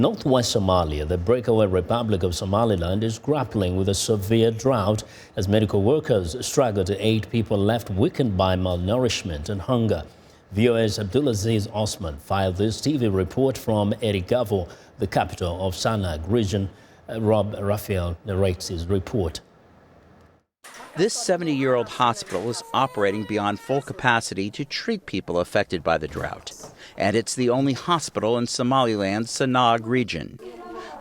Northwest Somalia, the breakaway Republic of Somaliland, is grappling with a severe drought as medical workers struggle to aid people left weakened by malnourishment and hunger. VOA's Abdulaziz Osman filed this TV report from Erigavo, the capital of Sanaag region. Raffaele narrates his report. This 70-year-old hospital is operating beyond full capacity to treat people affected by the drought. And it's the only hospital in Somaliland's Sanaag region.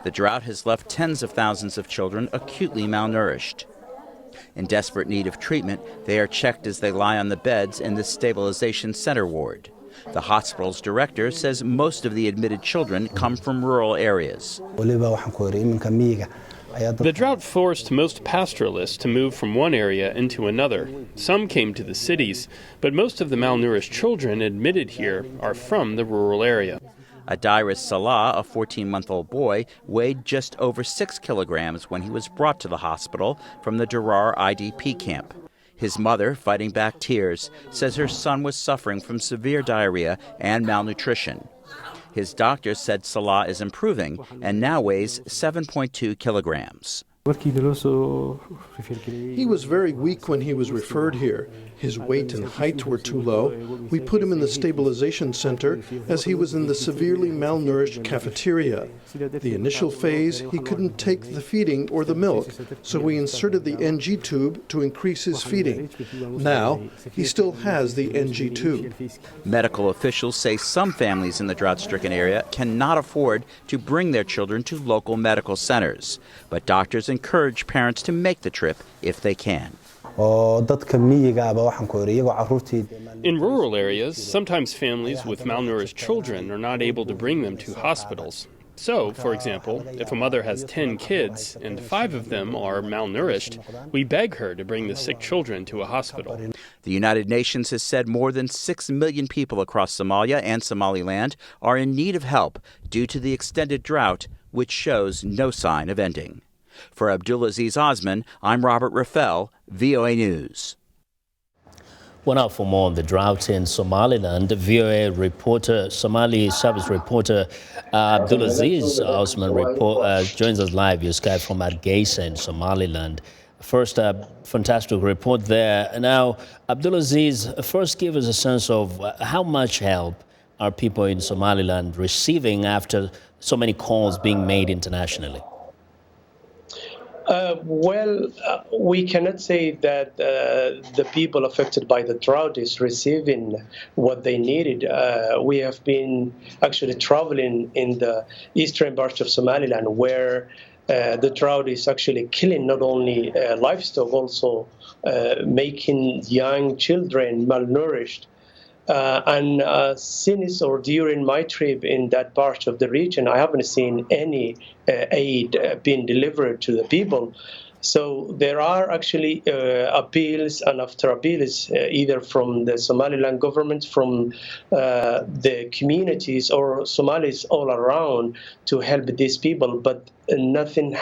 The drought has left tens of thousands of children acutely malnourished. In desperate need of treatment, they are checked as they lie on the beds in the stabilization center ward. The hospital's director says most of the admitted children come from rural areas. The drought forced most pastoralists to move from one area into another. Some came to the cities, but most of the malnourished children admitted here are from the rural area. Abdulaziz Salah, a 14-month-old boy, weighed just over 6 kilograms when he was brought to the hospital from the Darar IDP camp. His mother, fighting back tears, says her son was suffering from severe diarrhea and malnutrition. His doctor said Salah is improving and now weighs 7.2 kilograms. He was very weak when he was referred here. His weight and height were too low. We put him in the stabilization center as he was in the severely malnourished cafeteria. The initial phase, he couldn't take the feeding or the milk, so we inserted the NG tube to increase his feeding. Now, he still has the NG tube. Medical officials say some families in the drought-stricken area cannot afford to bring their children to local medical centers, but doctors encourage parents to make the trip if they can. In rural areas, sometimes families with malnourished children are not able to bring them to hospitals. So, for example, if a mother has 10 kids and 5 of them are malnourished, we beg her to bring the sick children to a hospital. The United Nations has said more than 6 million people across Somalia and Somaliland are in need of help due to the extended drought, which shows no sign of ending. For Abdulaziz Osman, I'm Robert Raffaele, VOA News. Well, now for more on the drought in Somaliland, VOA reporter, Somali service reporter Abdulaziz Osman joins us live via Skype from Hargeisa in Somaliland. First, fantastic report there. Now, Abdulaziz, first give us a sense of how much help are people in Somaliland receiving after so many calls being made internationally? We cannot say that the people affected by the drought is receiving what they needed. We have been actually traveling in the eastern part of Somaliland, where the drought is actually killing not only livestock, also making young children malnourished. Since or during my trip in that part of the region, I haven't seen any aid being delivered to the people. So there are actually appeals, and after appeals, either from the Somaliland government, from the communities or Somalis all around to help these people, but nothing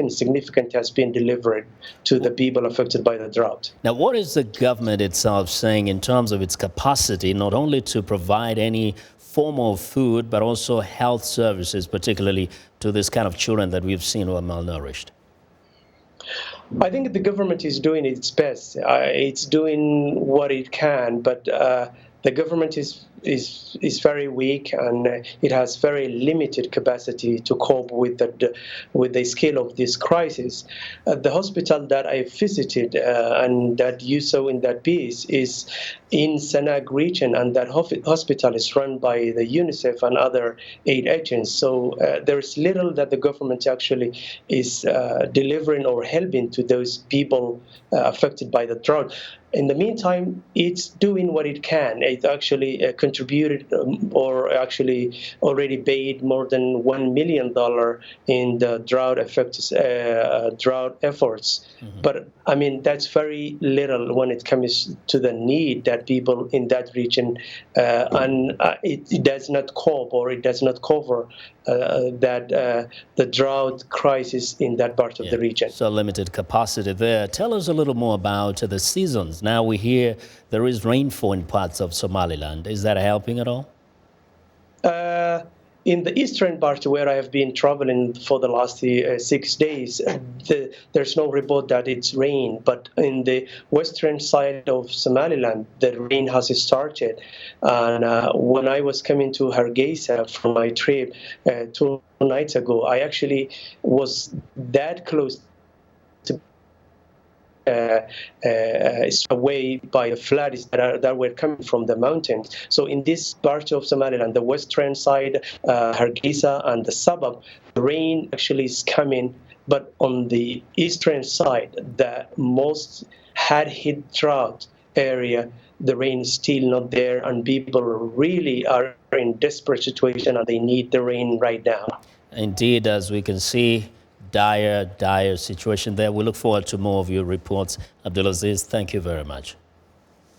significant has been delivered to the people affected by the drought. Now, what is the government itself saying in terms of its capacity, not only to provide any form of food, but also health services, particularly to this kind of children that we've seen who are malnourished? I think the government is doing its best. It's doing what it can, but the government is very weak, and it has very limited capacity to cope with the scale of this crisis. The hospital that I visited and that you saw in that piece is in Sanaag region, and that hospital is run by the UNICEF and other aid agents. So there is little that the government actually is delivering or helping to those people affected by the drought. In the meantime, it's doing what it can. It actually contributed or actually already paid more than $1 million in the drought efforts. Mm-hmm. But I mean, that's very little when it comes to the need that people in that region, and it does not cope or it does not cover the drought crisis in that part of the region. So limited capacity there. Tell us a little more about the seasons. Now we hear there is rainfall in parts of Somaliland. Is that helping at all? in the eastern part where I have been traveling for the last 6 days, there's no report that it's rain. But in the western side of Somaliland, the rain has started. And when I was coming to Hargeisa from my trip 2 nights ago, I actually was that close to away by the floods that were coming from the mountains. So in this part of Somaliland, the western side, Hargeisa and the suburb, the rain actually is coming. But on the eastern side, the most hard hit drought area, the rain is still not there, and people really are in desperate situation and they need the rain right now. Indeed, as we can see, dire situation there. We look forward to more of your reports. Abdulaziz, thank you very much.